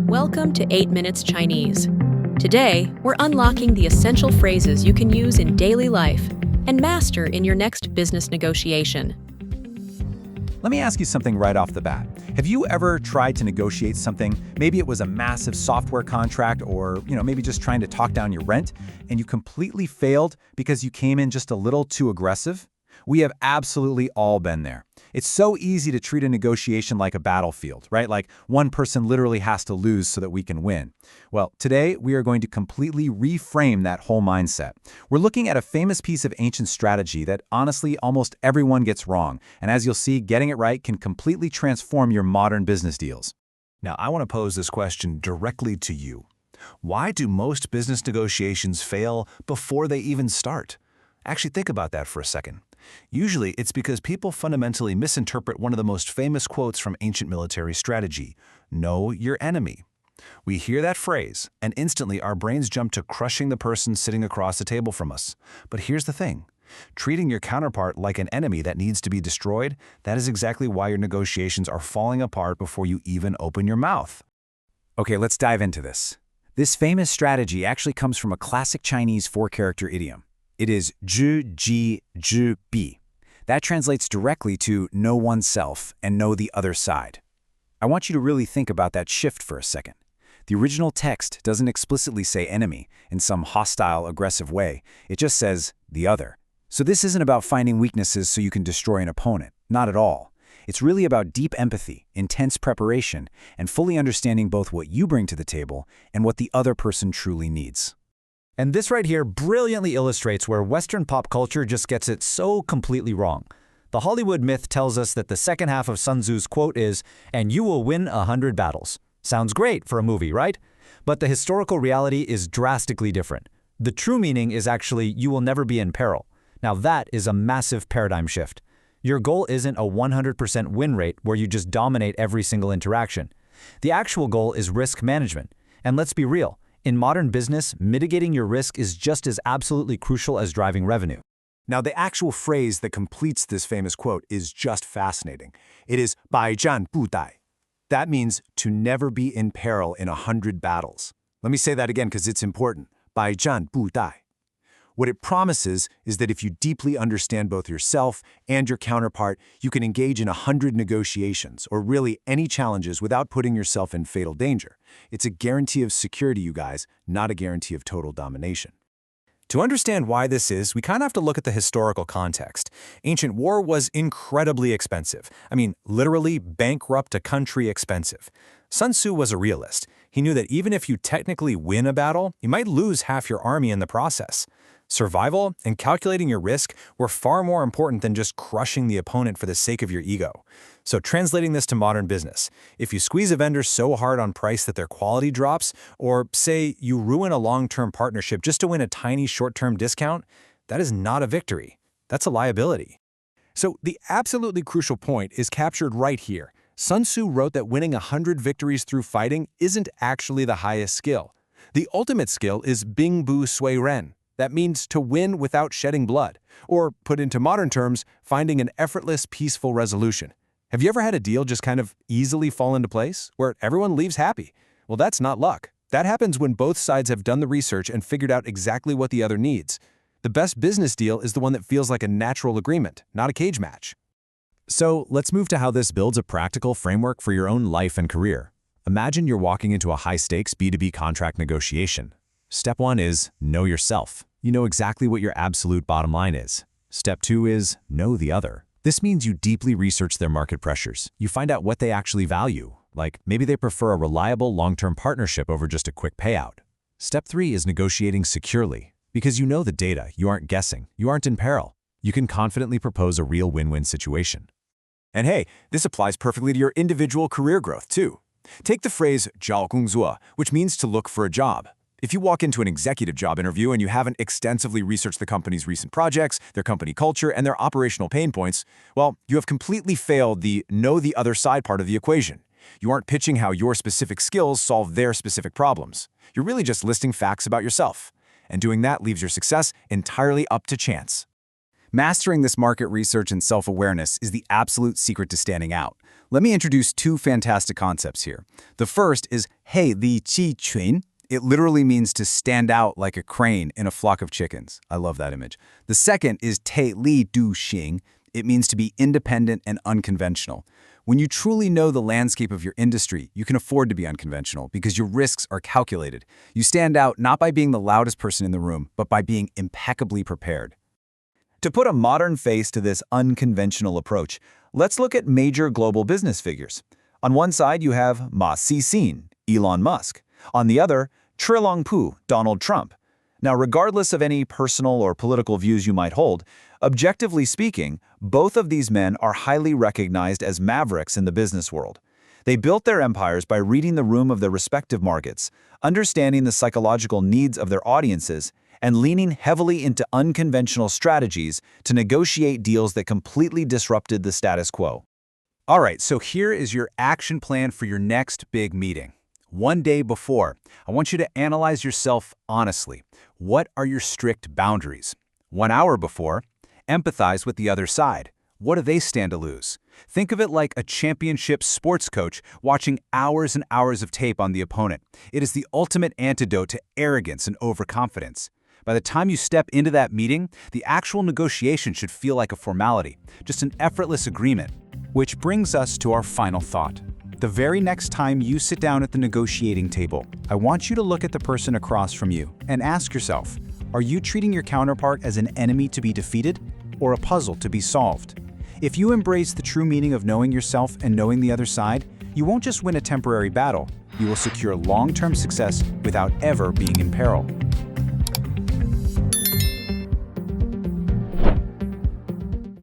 Welcome to 8 Minutes Chinese. Today, we're unlocking the essential phrases you can use in daily life and master in your next business negotiation. Let me ask you something right off the bat. Have you ever tried to negotiate something? Maybe it was a massive software contract or, maybe just trying to talk down your rent, and you completely failed because you came in just a little too aggressive? We have absolutely all been there. It's so easy to treat a negotiation like a battlefield, right? Like one person literally has to lose so that we can win. Well, today we are going to completely reframe that whole mindset. We're looking at a famous piece of ancient strategy that honestly almost everyone gets wrong. And as you'll see, getting it right can completely transform your modern business deals. Now, I want to pose this question directly to you. Why do most business negotiations fail before they even start? Actually, think about that for a second. Usually, it's because people fundamentally misinterpret one of the most famous quotes from ancient military strategy, "Know your enemy." We hear that phrase, and instantly our brains jump to crushing the person sitting across the table from us. But here's the thing. Treating your counterpart like an enemy that needs to be destroyed, that is exactly why your negotiations are falling apart before you even open your mouth. Okay, let's dive into this. This famous strategy actually comes from a classic Chinese four-character idiom. It is知己知彼. That translates directly to know oneself and know the other side. I want you to really think about that shift for a second. The original text doesn't explicitly say enemy in some hostile, aggressive way. It just says the other. So this isn't about finding weaknesses so you can destroy an opponent. Not at all. It's really about deep empathy, intense preparation, and fully understanding both what you bring to the table and what the other person truly needs. And this right here brilliantly illustrates where Western pop culture just gets it so completely wrong. The Hollywood myth tells us that the second half of Sun Tzu's quote is, "And you will win 100 battles." Sounds great for a movie, right? But the historical reality is drastically different. The true meaning is actually, you will never be in peril. Now that is a massive paradigm shift. Your goal isn't a 100% win rate where you just dominate every single interaction. The actual goal is risk management. And let's be real. In modern business, mitigating your risk is just as absolutely crucial as driving revenue. Now, the actual phrase that completes this famous quote is just fascinating. It is 百战不殆. That means to never be in peril in 100 battles. Let me say that again because it's important. 百战不殆. What it promises is that if you deeply understand both yourself and your counterpart, you can engage in 100 negotiations, or really any challenges without putting yourself in fatal danger. It's a guarantee of security, you guys, not a guarantee of total domination. To understand why this is, we kind of have to look at the historical context. Ancient war was incredibly expensive. I mean, literally bankrupt a country expensive. Sun Tzu was a realist. He knew that even if you technically win a battle, you might lose half your army in the process. Survival and calculating your risk were far more important than just crushing the opponent for the sake of your ego. So translating this to modern business, if you squeeze a vendor so hard on price that their quality drops, or say you ruin a long-term partnership just to win a tiny short-term discount, that is not a victory. That's a liability. So the absolutely crucial point is captured right here. Sun Tzu wrote that winning 100 victories through fighting isn't actually the highest skill. The ultimate skill is Bing Bu Sui Ren. That means to win without shedding blood, or put into modern terms, finding an effortless, peaceful resolution. Have you ever had a deal just kind of easily fall into place, where everyone leaves happy? Well, that's not luck. That happens when both sides have done the research and figured out exactly what the other needs. The best business deal is the one that feels like a natural agreement, not a cage match. So let's move to how this builds a practical framework for your own life and career. Imagine you're walking into a high-stakes B2B contract negotiation. Step 1 is know yourself. You know exactly what your absolute bottom line is. Step 2 is know the other. This means you deeply research their market pressures. You find out what they actually value, like maybe they prefer a reliable long-term partnership over just a quick payout. Step 3 is negotiating securely. Because you know the data, you aren't guessing, you aren't in peril. You can confidently propose a real win-win situation. And hey, this applies perfectly to your individual career growth too. Take the phrase 找工作, which means to look for a job. If you walk into an executive job interview and you haven't extensively researched the company's recent projects, their company culture, and their operational pain points, well, you have completely failed the know the other side part of the equation. You aren't pitching how your specific skills solve their specific problems. You're really just listing facts about yourself. And doing that leaves your success entirely up to chance. Mastering this market research and self-awareness is the absolute secret to standing out. Let me introduce two fantastic concepts here. The first is Hei Li Qi Qun. It literally means to stand out like a crane in a flock of chickens. I love that image. The second is Te Li Du Xing. It means to be independent and unconventional. When you truly know the landscape of your industry, you can afford to be unconventional because your risks are calculated. You stand out not by being the loudest person in the room, but by being impeccably prepared. To put a modern face to this unconventional approach, let's look at major global business figures. On one side, you have Ma Xi-xin, Elon Musk. On the other, Trilong Pu, Donald Trump. Now, regardless of any personal or political views you might hold, objectively speaking, both of these men are highly recognized as mavericks in the business world. They built their empires by reading the room of their respective markets, understanding the psychological needs of their audiences, and leaning heavily into unconventional strategies to negotiate deals that completely disrupted the status quo. All right, so here is your action plan for your next big meeting. One day before, I want you to analyze yourself honestly. What are your strict boundaries? 1 hour before, empathize with the other side. What do they stand to lose? Think of it like a championship sports coach watching hours and hours of tape on the opponent. It is the ultimate antidote to arrogance and overconfidence. By the time you step into that meeting, the actual negotiation should feel like a formality, just an effortless agreement. Which brings us to our final thought. The very next time you sit down at the negotiating table, I want you to look at the person across from you and ask yourself, are you treating your counterpart as an enemy to be defeated or a puzzle to be solved? If you embrace the true meaning of knowing yourself and knowing the other side, you won't just win a temporary battle, you will secure long-term success without ever being in peril.